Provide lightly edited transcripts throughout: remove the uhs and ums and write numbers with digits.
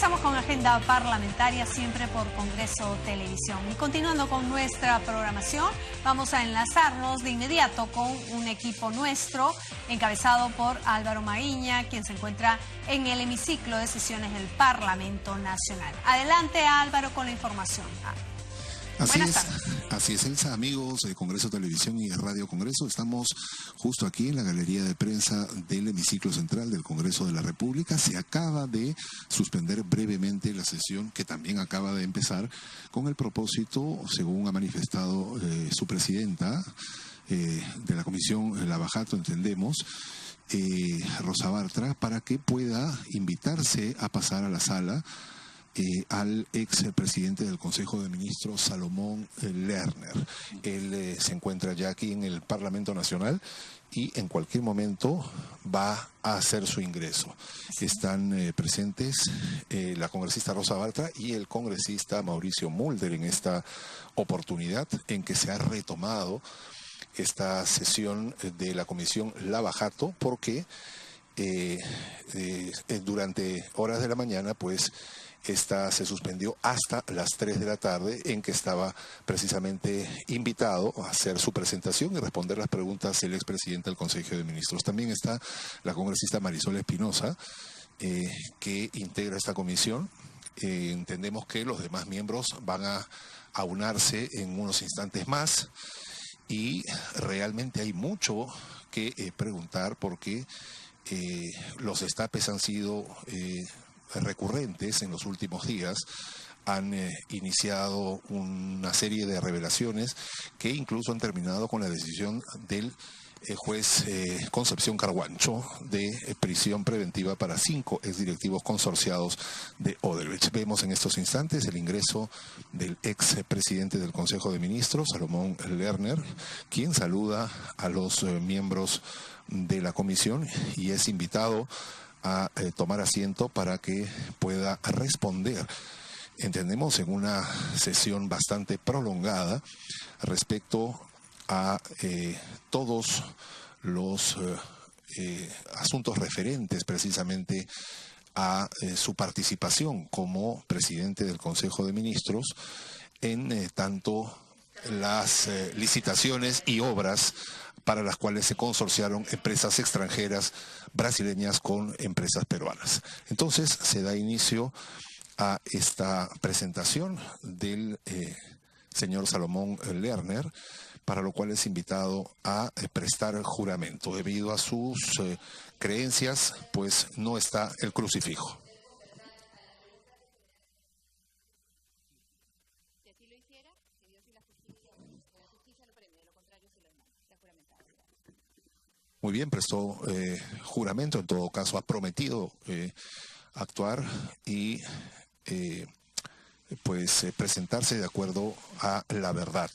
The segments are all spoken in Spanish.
Estamos con agenda parlamentaria siempre por Congreso Televisión. Y continuando con nuestra programación, vamos a enlazarnos de inmediato con un equipo nuestro encabezado por Álvaro Mariña, quien se encuentra en el hemiciclo de sesiones del Parlamento Nacional. Adelante, Álvaro, con la información. Así es, Elsa, amigos de Congreso Televisión y Radio Congreso. Estamos justo aquí en la galería de prensa del hemiciclo central del Congreso de la República. Se acaba de suspender brevemente la sesión que también acaba de empezar con el propósito, según ha manifestado su presidenta de la Comisión Lavajato, entendemos, Rosa Bartra, para que pueda invitarse a pasar a la sala al ex presidente del Consejo de Ministros, Salomón Lerner. Él se encuentra ya aquí en el Parlamento Nacional y en cualquier momento va a hacer su ingreso. Están presentes la congresista Rosa Bartra y el congresista Mauricio Mulder en esta oportunidad en que se ha retomado esta sesión de la Comisión Lavajato, porque durante horas de la mañana, pues, esta se suspendió hasta las 3 de la tarde, en que estaba precisamente invitado a hacer su presentación y responder las preguntas del expresidente del Consejo de Ministros. También está la congresista Marisol Espinosa, que integra esta comisión. Entendemos que los demás miembros van a unarse en unos instantes más y realmente hay mucho que preguntar, porque los destapes han sido recurrentes en los últimos días. Han iniciado una serie de revelaciones que incluso han terminado con la decisión del juez Concepción Carguancho de prisión preventiva para 5 exdirectivos consorciados de Odebrecht. Vemos en estos instantes el ingreso del expresidente del Consejo de Ministros, Salomón Lerner, quien saluda a los miembros de la comisión y es invitado a tomar asiento para que pueda responder, entendemos, en una sesión bastante prolongada respecto a todos los asuntos referentes precisamente a su participación como presidente del Consejo de Ministros en tanto las licitaciones y obras para las cuales se consorciaron empresas extranjeras brasileñas con empresas peruanas. Entonces se da inicio a esta presentación del señor Salomón Lerner, para lo cual es invitado a prestar juramento. Debido a sus creencias, pues no está el crucifijo. Muy bien, prestó juramento, en todo caso ha prometido actuar y presentarse de acuerdo a la verdad.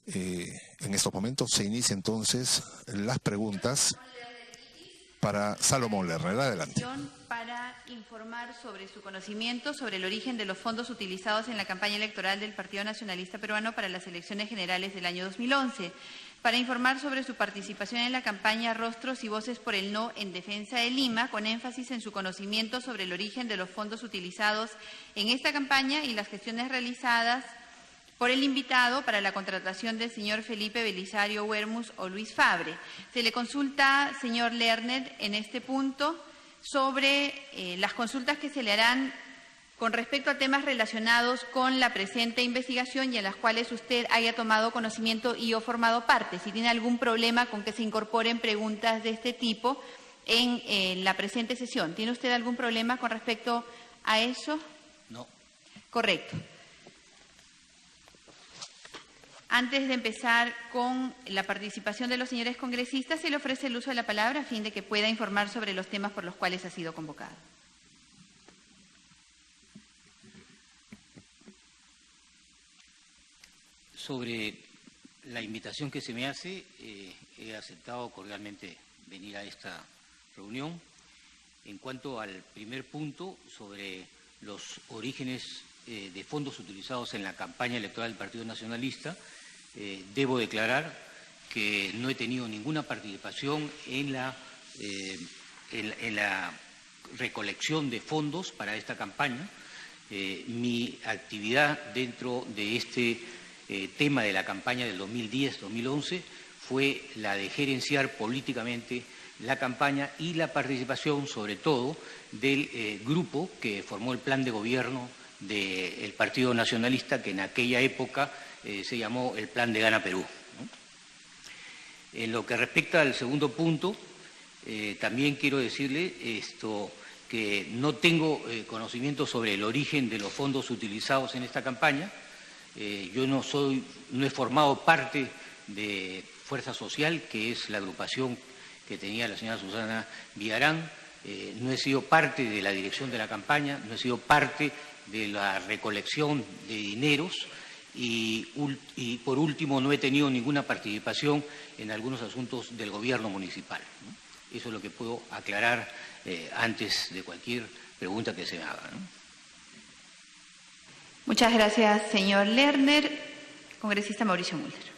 En estos momentos se inicia entonces las preguntas para Salomón Lerner. Adelante. Para informar sobre su conocimiento sobre el origen de los fondos utilizados en la campaña electoral del Partido Nacionalista Peruano para las elecciones generales del año 2011. Para informar sobre su participación en la campaña Rostros y Voces por el No en defensa de Lima, con énfasis en su conocimiento sobre el origen de los fondos utilizados en esta campaña y las gestiones realizadas por el invitado para la contratación del señor Felipe Belisario Huermus o Luis Fabre. Se le consulta, señor Lerner, en este punto sobre las consultas que se le harán con respecto a temas relacionados con la presente investigación y en las cuales usted haya tomado conocimiento y o formado parte. Si tiene algún problema con que se incorporen preguntas de este tipo en la presente sesión. ¿Tiene usted algún problema con respecto a eso? No. Correcto. Antes de empezar con la participación de los señores congresistas, se le ofrece el uso de la palabra a fin de que pueda informar sobre los temas por los cuales ha sido convocado. Sobre la invitación que se me hace, he aceptado cordialmente venir a esta reunión. En cuanto al primer punto, sobre los orígenes de fondos utilizados en la campaña electoral del Partido Nacionalista, debo declarar que no he tenido ninguna participación en la recolección de fondos para esta campaña. Mi actividad dentro de este tema de la campaña del 2010-2011 fue la de gerenciar políticamente la campaña y la participación, sobre todo, del grupo que formó el plan de gobierno del Partido Nacionalista, que en aquella época se llamó el Plan de Gana Perú, ¿no? En lo que respecta al segundo punto, también quiero decirle que no tengo conocimiento sobre el origen de los fondos utilizados en esta campaña. Yo no he formado parte de Fuerza Social, que es la agrupación que tenía la señora Susana Villarán. No he sido parte de la dirección de la campaña, no he sido parte de la recolección de dineros y por último no he tenido ninguna participación en algunos asuntos del gobierno municipal, ¿no? Eso es lo que puedo aclarar antes de cualquier pregunta que se me haga, ¿no? Muchas gracias, señor Lerner. Congresista Mauricio Mulder.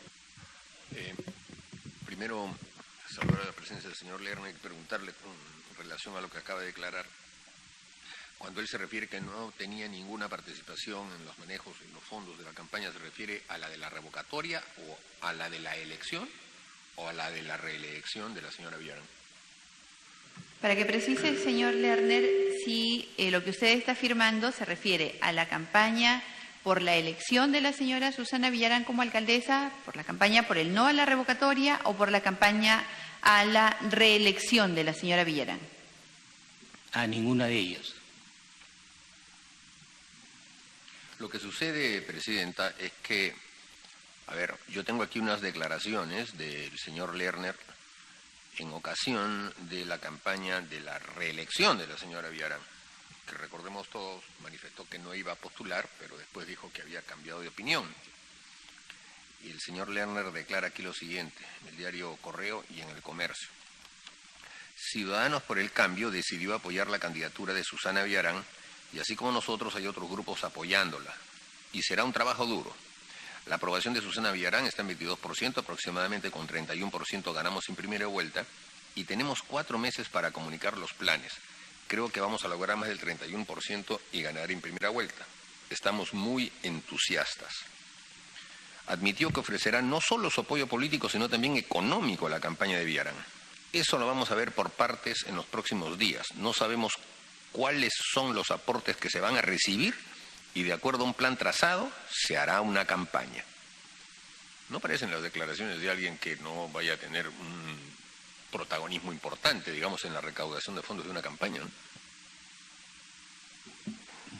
Primero, saludar la presencia del señor Lerner y preguntarle con relación a lo que acaba de declarar. Cuando él se refiere que no tenía ninguna participación en los manejos y los fondos de la campaña, ¿se refiere a la de la revocatoria o a la de la elección o a la de la reelección de la señora Villarán? Para que precise, señor Lerner, si lo que usted está afirmando se refiere a la campaña por la elección de la señora Susana Villarán como alcaldesa, por la campaña por el no a la revocatoria o por la campaña a la reelección de la señora Villarán. A ninguna de ellas. Lo que sucede, Presidenta, es que, yo tengo aquí unas declaraciones del señor Lerner en ocasión de la campaña de la reelección de la señora Villarán, que recordemos todos, manifestó que no iba a postular, pero después dijo que había cambiado de opinión. Y el señor Lerner declara aquí lo siguiente, en el diario Correo y en el Comercio. Ciudadanos por el Cambio decidió apoyar la candidatura de Susana Villarán y así como nosotros hay otros grupos apoyándola. Y será un trabajo duro. La aprobación de Susana Villarán está en 22%, aproximadamente con 31% ganamos en primera vuelta y tenemos 4 meses para comunicar los planes. Creo que vamos a lograr más del 31% y ganar en primera vuelta. Estamos muy entusiastas. Admitió que ofrecerá no solo su apoyo político, sino también económico a la campaña de Villarán. Eso lo vamos a ver por partes en los próximos días. No sabemos cuáles son los aportes que se van a recibir y de acuerdo a un plan trazado se hará una campaña. ¿No parecen las declaraciones de alguien que no vaya a tener un protagonismo importante, digamos, en la recaudación de fondos de una campaña, ¿no?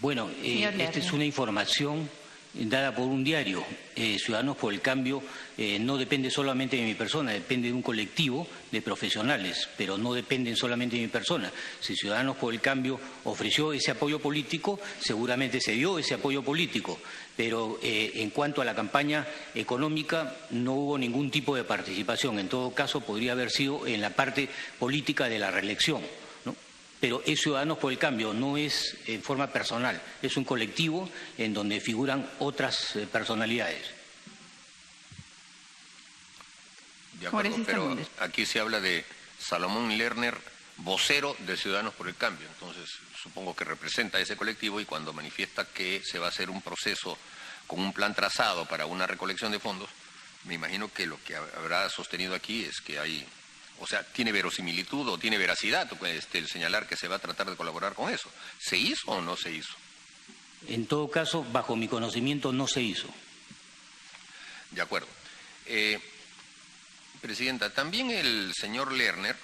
Bueno, esta es una información dada por un diario. Ciudadanos por el Cambio no depende solamente de mi persona, depende de un colectivo de profesionales, pero no dependen solamente de mi persona. Si Ciudadanos por el Cambio ofreció ese apoyo político, seguramente se dio ese apoyo político, pero en cuanto a la campaña económica no hubo ningún tipo de participación. En todo caso, podría haber sido en la parte política de la reelección, ¿no? Pero es Ciudadanos por el Cambio, no es en forma personal, es un colectivo en donde figuran otras personalidades. De acuerdo, pero aquí se habla de Salomón Lerner, vocero de Ciudadanos por el Cambio, entonces supongo que representa a ese colectivo y cuando manifiesta que se va a hacer un proceso con un plan trazado para una recolección de fondos, me imagino que lo que habrá sostenido aquí es que hay... O sea, ¿tiene verosimilitud o tiene veracidad el señalar que se va a tratar de colaborar con eso? ¿Se hizo o no se hizo? En todo caso, bajo mi conocimiento, no se hizo. De acuerdo. Presidenta, también el señor Lerner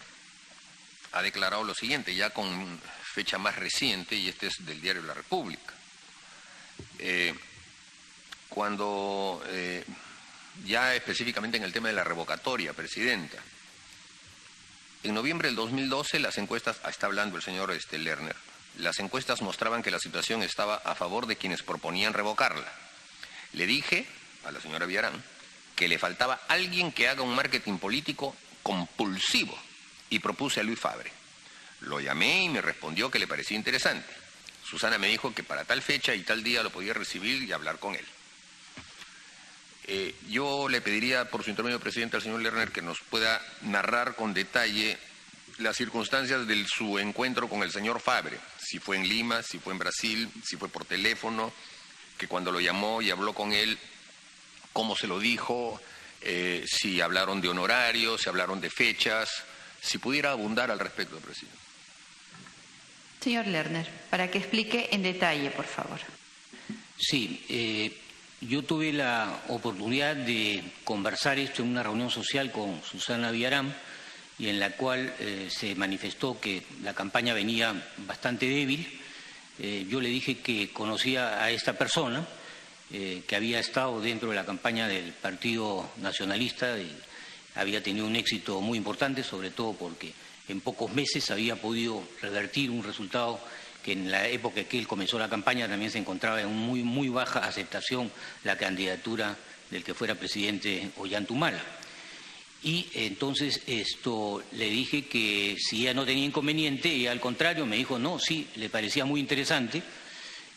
ha declarado lo siguiente, ya con fecha más reciente, y este es del diario La República. Cuando, ya específicamente en el tema de la revocatoria, Presidenta, en noviembre del 2012 las encuestas, está hablando el señor Lerner, las encuestas mostraban que la situación estaba a favor de quienes proponían revocarla. Le dije a la señora Villarán que le faltaba alguien que haga un marketing político compulsivo y propuse a Luis Fabre. Lo llamé y me respondió que le parecía interesante. Susana me dijo que para tal fecha y tal día lo podía recibir y hablar con él. Yo le pediría, por su intermedio, presidente, al señor Lerner que nos pueda narrar con detalle las circunstancias de su encuentro con el señor Fabre, si fue en Lima, si fue en Brasil, si fue por teléfono, que cuando lo llamó y habló con él, cómo se lo dijo, si hablaron de honorarios, si hablaron de fechas, si pudiera abundar al respecto, presidente. Señor Lerner, para que explique en detalle, por favor. Sí, yo tuve la oportunidad de conversar esto en una reunión social con Susana Villarán, y en la cual se manifestó que la campaña venía bastante débil. Yo le dije que conocía a esta persona, que había estado dentro de la campaña del Partido Nacionalista y había tenido un éxito muy importante, sobre todo porque en pocos meses había podido revertir un resultado que en la época que él comenzó la campaña también se encontraba en muy baja aceptación la candidatura del que fuera presidente Ollanta. Y entonces le dije que si ella no tenía inconveniente, y al contrario me dijo no, sí, le parecía muy interesante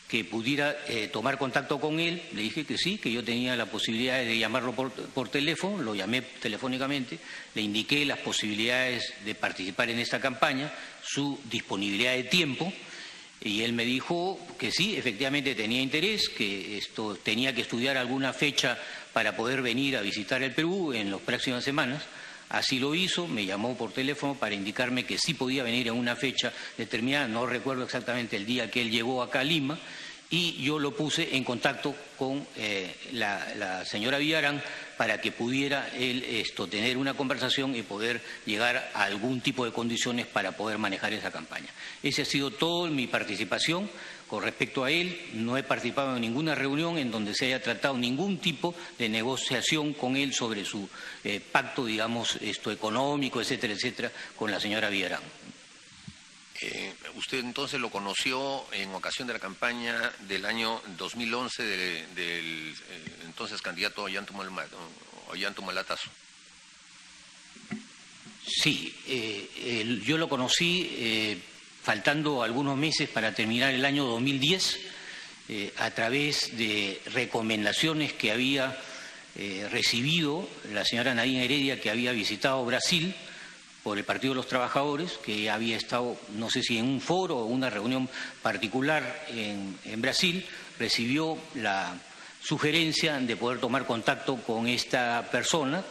que pudiera tomar contacto con él. Le dije que sí, que yo tenía la posibilidad de llamarlo por teléfono, lo llamé telefónicamente, le indiqué las posibilidades de participar en esta campaña, su disponibilidad de tiempo, y él me dijo que sí, efectivamente tenía interés, que tenía que estudiar alguna fecha para poder venir a visitar el Perú en las próximas semanas. Así lo hizo, me llamó por teléfono para indicarme que sí podía venir en una fecha determinada, no recuerdo exactamente el día que él llegó acá a Lima, y yo lo puse en contacto con la señora Villarán para que pudiera él tener una conversación y poder llegar a algún tipo de condiciones para poder manejar esa campaña. Esa ha sido toda mi participación. Con respecto a él, no he participado en ninguna reunión en donde se haya tratado ningún tipo de negociación con él sobre su pacto, digamos, económico, etcétera, etcétera, con la señora Villarán. Usted entonces lo conoció en ocasión de la campaña del año 2011 del entonces candidato Ollanta Humala. Sí, yo lo conocí faltando algunos meses para terminar el año 2010, a través de recomendaciones que había recibido la señora Nadine Heredia, que había visitado Brasil por el Partido de los Trabajadores, que había estado, no sé si en un foro o una reunión particular en Brasil, recibió la sugerencia de poder tomar contacto con esta persona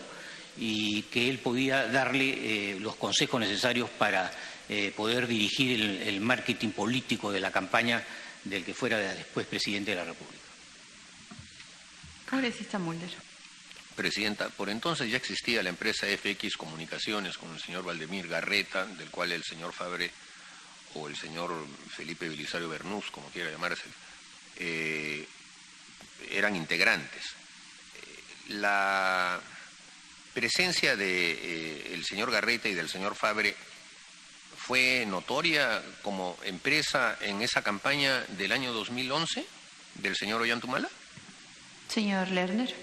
y que él podía darle los consejos necesarios para poder dirigir el marketing político de la campaña del que fuera después presidente de la República. Congresista Mulder. Presidenta, por entonces ya existía la empresa FX Comunicaciones con el señor Valdemir Garreta, del cual el señor Fabre o el señor Felipe Belisario Bernús, como quiera llamarse, eran integrantes. La presencia del señor Garreta y del señor Fabre fue notoria como empresa en esa campaña del año 2011 del señor Ollanta Humala. Señor Lerner.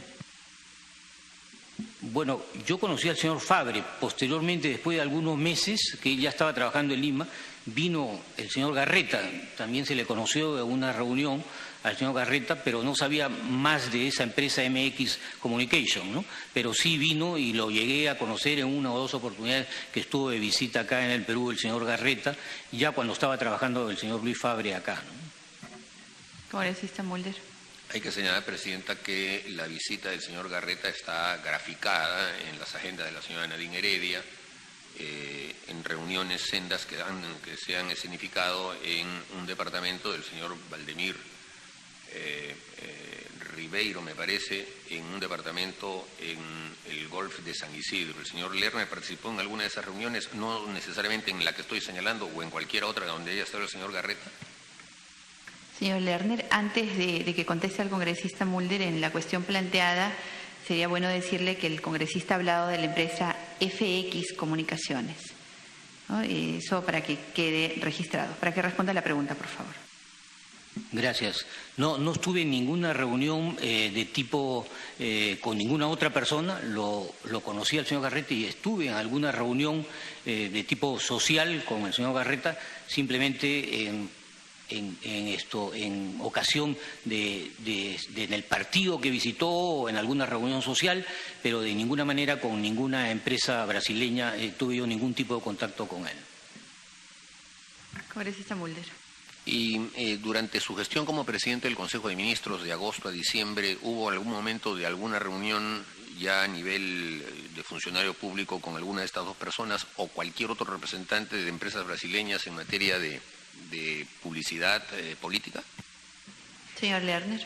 Bueno, yo conocí al señor Fabre. Posteriormente, después de algunos meses que él ya estaba trabajando en Lima, vino el señor Garreta. También se le conoció en una reunión al señor Garreta, pero no sabía más de esa empresa MX Communication, ¿no? Pero sí vino y lo llegué a conocer en una o dos oportunidades que estuvo de visita acá en el Perú el señor Garreta, ya cuando estaba trabajando el señor Luis Fabre acá, ¿no? Congresista Mulder. Hay que señalar, Presidenta, que la visita del señor Garreta está graficada en las agendas de la señora Nadine Heredia, en reuniones sendas que se han escenificado en un departamento del señor Valdemir Ribeiro, me parece, en un departamento en el Golf de San Isidro. El señor Lerner participó en alguna de esas reuniones, no necesariamente en la que estoy señalando o en cualquier otra donde haya estado el señor Garreta. Señor Lerner, antes de que conteste al congresista Mulder en la cuestión planteada, sería bueno decirle que el congresista ha hablado de la empresa FX Comunicaciones, ¿no? Eso para que quede registrado. Para que responda a la pregunta, por favor. Gracias. No estuve en ninguna reunión de tipo con ninguna otra persona. Lo conocí al señor Garreta y estuve en alguna reunión de tipo social con el señor Garreta, simplemente en ocasión en el partido que visitó o en alguna reunión social, pero de ninguna manera con ninguna empresa brasileña tuve yo ningún tipo de contacto con él. Congresista Mulder. Y durante su gestión como presidente del Consejo de Ministros de agosto a diciembre, ¿hubo algún momento de alguna reunión ya a nivel de funcionario público con alguna de estas dos personas o cualquier otro representante de empresas brasileñas en materia de publicidad política? Señor Lerner.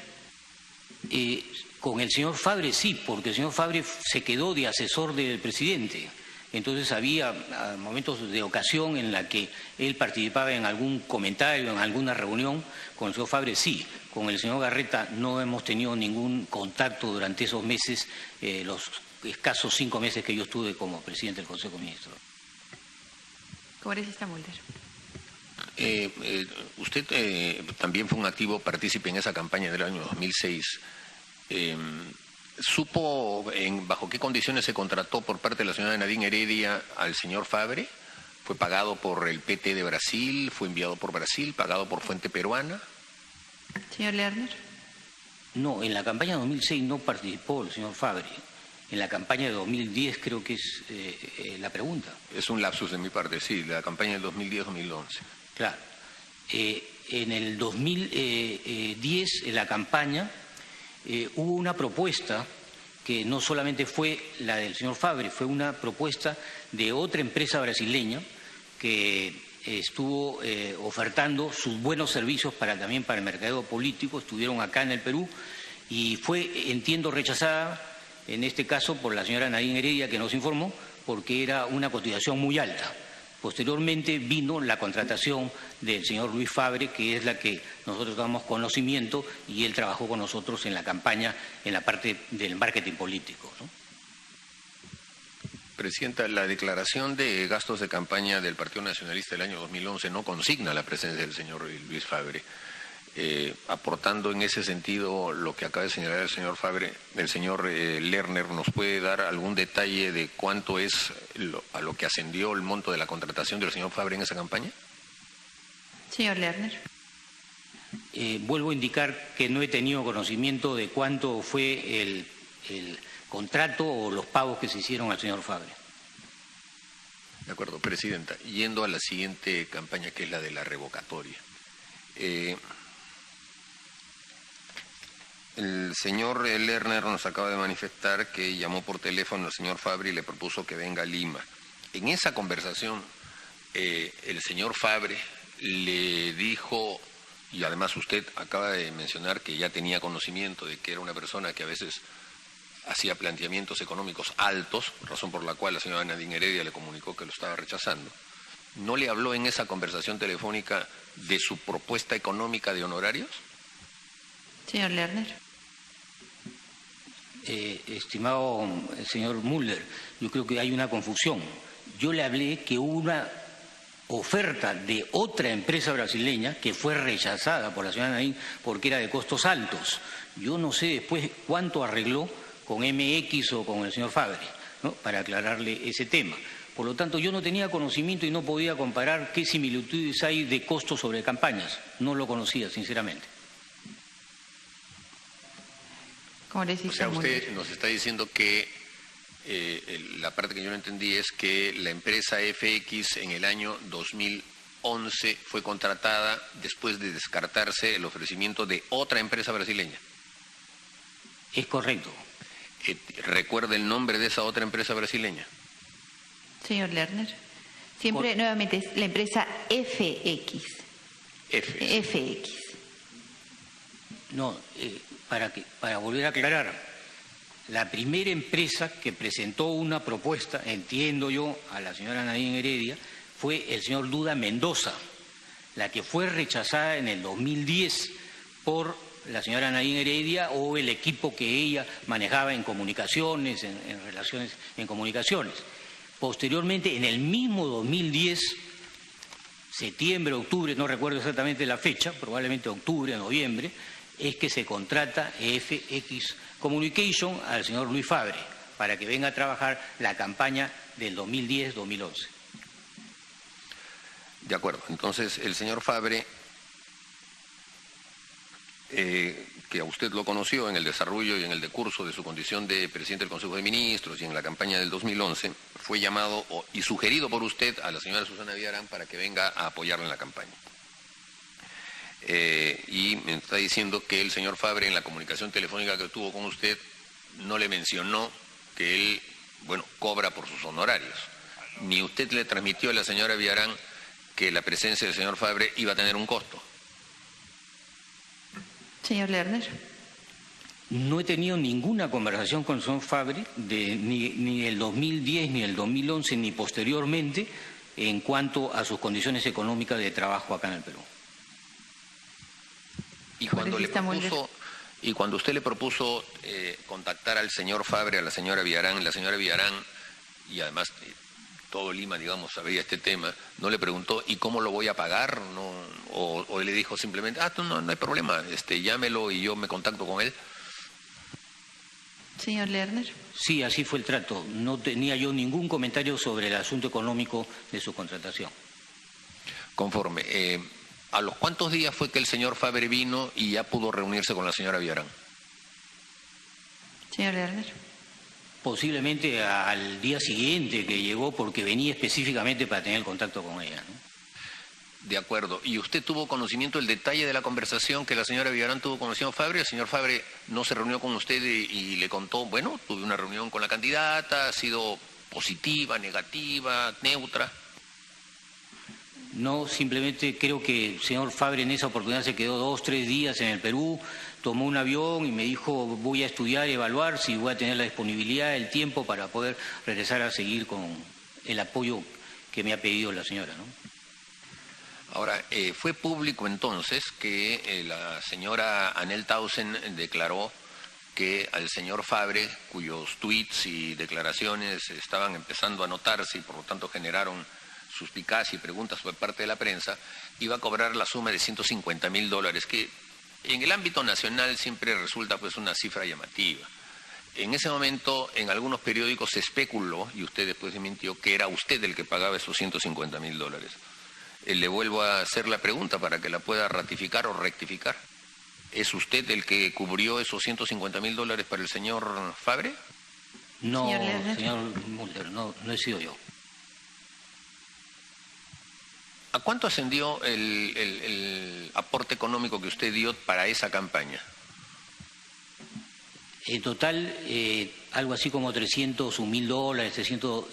Con el señor Fabre sí, porque el señor Fabre se quedó de asesor del presidente. Entonces había momentos de ocasión en la que él participaba en algún comentario, en alguna reunión. Con el señor Fabre sí, con el señor Garreta no hemos tenido ningún contacto durante esos meses, los escasos 5 meses que yo estuve como presidente del Consejo de Ministros. Congresista Mulder. Usted también fue un activo partícipe en esa campaña del año 2006. ¿Supo bajo qué condiciones se contrató por parte de la señora Nadine Heredia al señor Fabre? ¿Fue pagado por el PT de Brasil? ¿Fue enviado por Brasil? ¿Pagado por fuente peruana? Señor Lerner. No, en la campaña de 2006 no participó el señor Fabre. En la campaña de 2010 creo que es la pregunta. Es un lapsus de mi parte, sí, la campaña del 2010-2011. Claro. En el 2010, en la campaña, hubo una propuesta que no solamente fue la del señor Fabre, fue una propuesta de otra empresa brasileña que estuvo ofertando sus buenos servicios también para el mercadeo político, estuvieron acá en el Perú y fue, entiendo, rechazada en este caso por la señora Nadine Heredia, que nos informó, porque era una cotización muy alta. Posteriormente vino la contratación del señor Luis Fabre, que es la que nosotros damos conocimiento, y él trabajó con nosotros en la campaña, en la parte del marketing político, ¿no? Presidenta, la declaración de gastos de campaña del Partido Nacionalista del año 2011 no consigna la presencia del señor Luis Fabre. Aportando en ese sentido lo que acaba de señalar el señor Fabre, el señor Lerner, ¿nos puede dar algún detalle de cuánto es a lo que ascendió el monto de la contratación del señor Fabre en esa campaña? Señor Lerner. Vuelvo a indicar que no he tenido conocimiento de cuánto fue el contrato o los pagos que se hicieron al señor Fabre. De acuerdo, Presidenta. Yendo a la siguiente campaña, que es la de la revocatoria. El señor Lerner nos acaba de manifestar que llamó por teléfono al señor Fabre y le propuso que venga a Lima. En esa conversación, el señor Fabre le dijo, y además usted acaba de mencionar que ya tenía conocimiento de que era una persona que a veces hacía planteamientos económicos altos, razón por la cual la señora Nadine Heredia le comunicó que lo estaba rechazando. ¿No le habló en esa conversación telefónica de su propuesta económica de honorarios? Señor Lerner. Estimado señor Mulder, yo creo que hay una confusión. Yo le hablé que hubo una oferta de otra empresa brasileña que fue rechazada por la señora Nadine porque era de costos altos. Yo no sé después cuánto arregló con MX o con el señor Fabre, ¿no?, para aclararle ese tema. Por lo tanto, yo no tenía conocimiento y no podía comparar qué similitudes hay de costos sobre campañas. No lo conocía, sinceramente. O sea, usted nos está diciendo que la parte que yo no entendí es que la empresa FX en el año 2011 fue contratada después de descartarse el ofrecimiento de otra empresa brasileña. Es correcto. ¿Recuerda el nombre de esa otra empresa brasileña? Señor Lerner. Siempre, nuevamente, es la empresa FX. FX. No, para volver a aclarar, la primera empresa que presentó una propuesta, entiendo yo, a la señora Nadine Heredia, fue el señor Duda Mendoza, la que fue rechazada en el 2010 por la señora Nadine Heredia o el equipo que ella manejaba en comunicaciones, en relaciones, en comunicaciones. Posteriormente, en el mismo 2010, septiembre, octubre, no recuerdo exactamente la fecha, probablemente octubre, noviembre, es que se contrata FX Communication al señor Luis Fabre para que venga a trabajar la campaña del 2010-2011. De acuerdo. Entonces, el señor Fabre que a usted lo conoció en el desarrollo y en el decurso de su condición de presidente del Consejo de Ministros y en la campaña del 2011, fue llamado y sugerido por usted a la señora Susana Villarán para que venga a apoyarla en la campaña. Y me está diciendo que el señor Fabre, en la comunicación telefónica que tuvo con usted, no le mencionó que él, bueno, cobra por sus honorarios. Ni usted le transmitió a la señora Villarán que la presencia del señor Fabre iba a tener un costo. Señor Lerner. No he tenido ninguna conversación con el señor Fabre, ni el 2010, ni el 2011, ni posteriormente, en cuanto a sus condiciones económicas de trabajo acá en el Perú. Y cuando usted le propuso contactar al señor Fabre, a la señora Villarán, y además todo Lima, digamos, sabía este tema, no le preguntó, ¿y cómo lo voy a pagar? No, o le dijo simplemente, no hay problema, llámelo y yo me contacto con él. Señor Lerner. Sí, así fue el trato. No tenía yo ningún comentario sobre el asunto económico de su contratación. Conforme. ¿A los cuántos días fue que el señor Fabre vino y ya pudo reunirse con la señora Villarán? Señor Lerner. Posiblemente al día siguiente que llegó, porque venía específicamente para tener contacto con ella, ¿no? De acuerdo. ¿Y usted tuvo conocimiento del detalle de la conversación que la señora Villarán tuvo con el señor Fabre? ¿El señor Fabre no se reunió con usted y le contó, bueno, tuve una reunión con la candidata, ha sido positiva, negativa, neutra? No, simplemente creo que el señor Fabre en esa oportunidad se quedó 2 o 3 días en el Perú, tomó un avión y me dijo, voy a estudiar, evaluar si voy a tener la disponibilidad, el tiempo para poder regresar a seguir con el apoyo que me ha pedido la señora, ¿no? Ahora, fue público entonces que la señora Anel Tausen declaró que al señor Fabre, cuyos tweets y declaraciones estaban empezando a notarse y por lo tanto generaron suspicacia y preguntas por parte de la prensa, iba a cobrar la suma de $150.000, que en el ámbito nacional siempre resulta pues una cifra llamativa. En ese momento, en algunos periódicos se especuló, y usted después desmintió, que era usted el que pagaba esos $150.000. Le vuelvo a hacer la pregunta para que la pueda ratificar o rectificar. ¿Es usted el que cubrió esos $150.000 para el señor Fabre? No, señor Mulder, no he sido yo. ¿A cuánto ascendió el aporte económico que usted dio para esa campaña? En total, algo así como $300.000,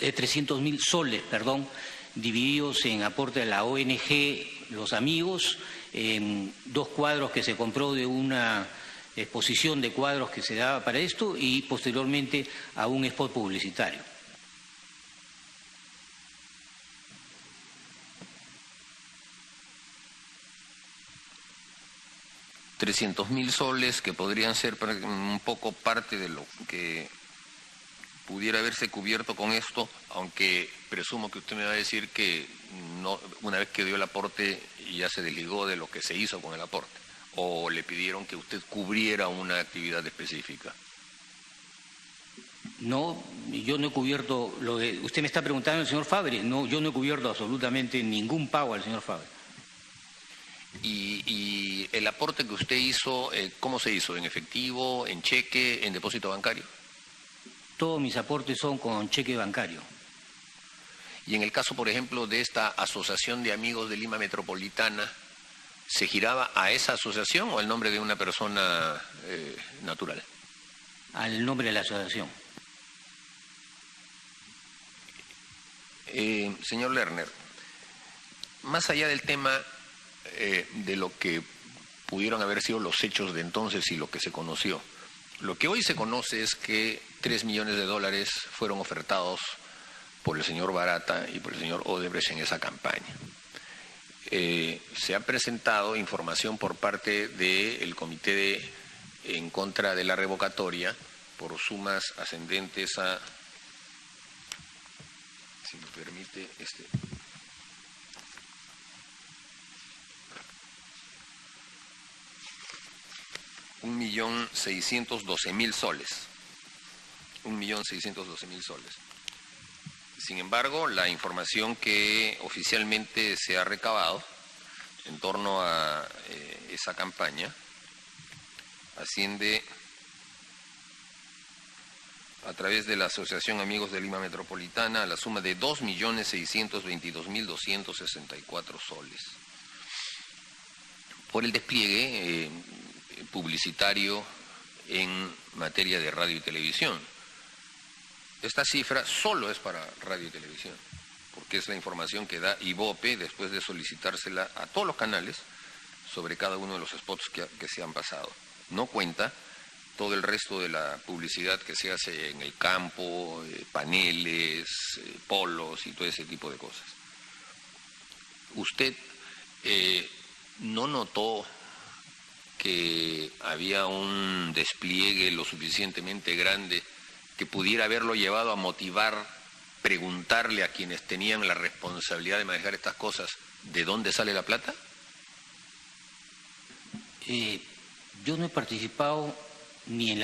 300.000 soles, perdón, divididos en aporte de la ONG Los Amigos, en 2 cuadros que se compró de una exposición de cuadros que se daba para esto y posteriormente a un spot publicitario. $300.000 soles, que podrían ser un poco parte de lo que pudiera haberse cubierto con esto, aunque presumo que usted me va a decir que no, una vez que dio el aporte ya se desligó de lo que se hizo con el aporte, o le pidieron que usted cubriera una actividad específica. No, yo no he cubierto lo que usted me está preguntando al señor Fabre. No, yo no he cubierto absolutamente ningún pago al señor Fabre. Y el aporte que usted hizo, ¿cómo se hizo? ¿En efectivo, en cheque, en depósito bancario? Todos mis aportes son con cheque bancario. Y en el caso, por ejemplo, de esta Asociación de Amigos de Lima Metropolitana, ¿se giraba a esa asociación o al nombre de una persona natural? Al nombre de la asociación. Señor Lerner, más allá del tema de lo que pudieron haber sido los hechos de entonces y lo que se conoció, lo que hoy se conoce es que $3 millones fueron ofertados por el señor Barata y por el señor Odebrecht en esa campaña. Se ha presentado información por parte del Comité en contra de la revocatoria por sumas ascendentes a, si me permite, $1.612.000 soles. 1.612.000 soles. Sin embargo, la información que oficialmente se ha recabado en torno a esa campaña asciende a través de la Asociación Amigos de Lima Metropolitana a la suma de 2.622.264 soles por el despliegue publicitario en materia de radio y televisión. Esta cifra solo es para radio y televisión, porque es la información que da IVOPE después de solicitársela a todos los canales sobre cada uno de los spots que se han pasado. No cuenta todo el resto de la publicidad que se hace en el campo, paneles, polos y todo ese tipo de cosas. ¿Usted no notó que había un despliegue lo suficientemente grande que pudiera haberlo llevado a motivar, preguntarle a quienes tenían la responsabilidad de manejar estas cosas de dónde sale la plata? Yo no he participado ni en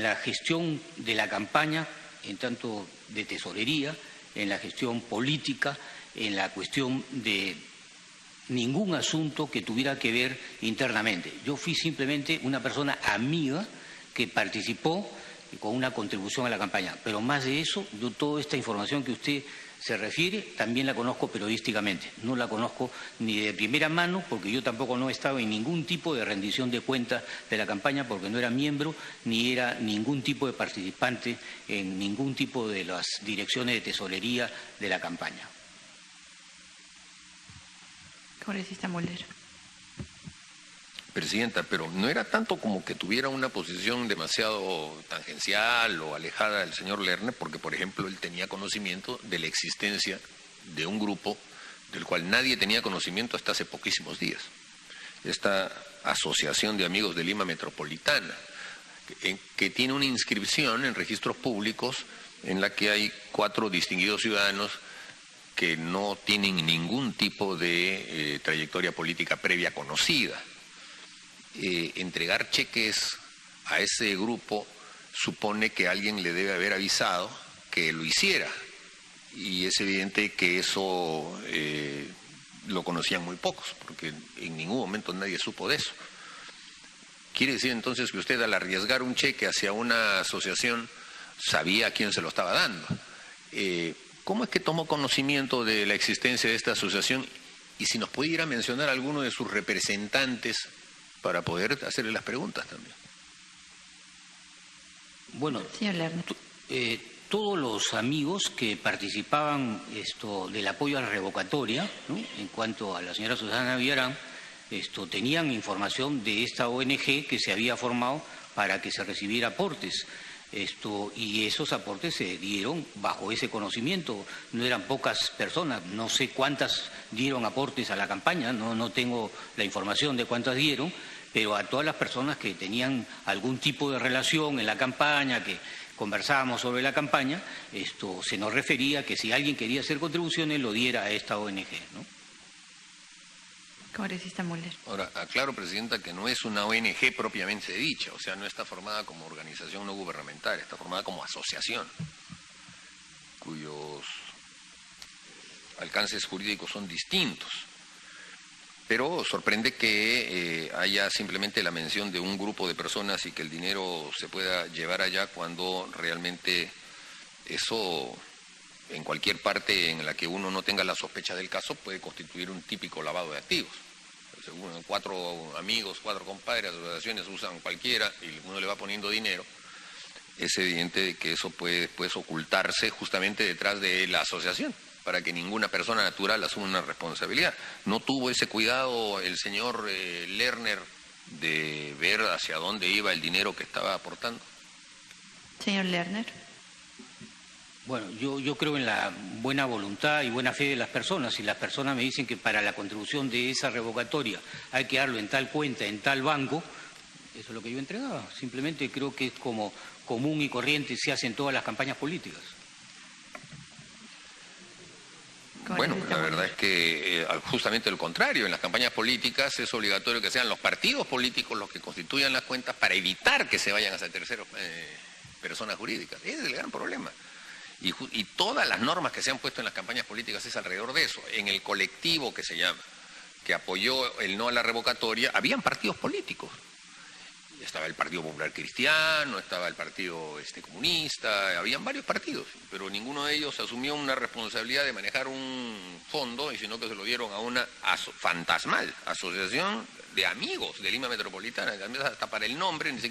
la gestión de la campaña, en tanto de tesorería, en la gestión política, en la cuestión de ningún asunto que tuviera que ver internamente. Yo fui simplemente una persona amiga que participó con una contribución a la campaña. Pero más de eso, yo toda esta información que usted se refiere también la conozco periodísticamente. No la conozco ni de primera mano, porque yo tampoco no he estado en ningún tipo de rendición de cuentas de la campaña, porque no era miembro ni era ningún tipo de participante en ningún tipo de las direcciones de tesorería de la campaña. Congresista Müller. Presidenta, pero no era tanto como que tuviera una posición demasiado tangencial o alejada del señor Lerner, porque, por ejemplo, él tenía conocimiento de la existencia de un grupo del cual nadie tenía conocimiento hasta hace poquísimos días. Esta Asociación de Amigos de Lima Metropolitana, que tiene una inscripción en registros públicos en la que hay 4 distinguidos ciudadanos que no tienen ningún tipo de trayectoria política previa conocida. Entregar cheques a ese grupo supone que alguien le debe haber avisado que lo hiciera, y es evidente que eso lo conocían muy pocos, porque en ningún momento nadie supo de eso. Quiere decir entonces que usted, al arriesgar un cheque hacia una asociación, sabía a quién se lo estaba dando. ¿Cómo es que tomó conocimiento de la existencia de esta asociación? Y si nos pudiera mencionar alguno de sus representantes para poder hacerle las preguntas también. Bueno, señor Lerner. Todos los amigos que participaban del apoyo a la revocatoria, ¿no?, en cuanto a la señora Susana Villarán, tenían información de esta ONG que se había formado para que se recibiera aportes. Y esos aportes se dieron bajo ese conocimiento. No eran pocas personas, no sé cuántas dieron aportes a la campaña, no tengo la información de cuántas dieron, pero a todas las personas que tenían algún tipo de relación en la campaña, que conversábamos sobre la campaña, se nos refería que si alguien quería hacer contribuciones lo diera a esta ONG, ¿no? Congresista Müller. Ahora, aclaro, Presidenta, que no es una ONG propiamente dicha, o sea, no está formada como organización no gubernamental, está formada como asociación, cuyos alcances jurídicos son distintos. Pero sorprende que haya simplemente la mención de un grupo de personas y que el dinero se pueda llevar allá, cuando realmente eso, en cualquier parte en la que uno no tenga la sospecha del caso, puede constituir un típico lavado de activos. Según 4 amigos, 4 compadres, asociaciones usan cualquiera y uno le va poniendo dinero, es evidente que eso puede después ocultarse justamente detrás de la asociación, para que ninguna persona natural asuma una responsabilidad. ¿No tuvo ese cuidado el señor Lerner de ver hacia dónde iba el dinero que estaba aportando? Señor Lerner. Bueno, yo creo en la buena voluntad y buena fe de las personas. Si las personas me dicen que para la contribución de esa revocatoria hay que darlo en tal cuenta, en tal banco, eso es lo que yo entregaba. Simplemente creo que es como común y corriente, se hace en todas las campañas políticas. Bueno, la verdad es que justamente lo contrario, en las campañas políticas es obligatorio que sean los partidos políticos los que constituyan las cuentas para evitar que se vayan hacia terceros personas jurídicas. Ese es el gran problema. Y todas las normas que se han puesto en las campañas políticas es alrededor de eso, en el colectivo que se llama, que apoyó el no a la revocatoria, habían partidos políticos. Estaba el Partido Popular Cristiano, estaba el Partido Comunista, habían varios partidos, pero ninguno de ellos asumió una responsabilidad de manejar un fondo, y sino que se lo dieron a una fantasmal asociación de amigos de Lima Metropolitana, que hasta para el nombre ni siquiera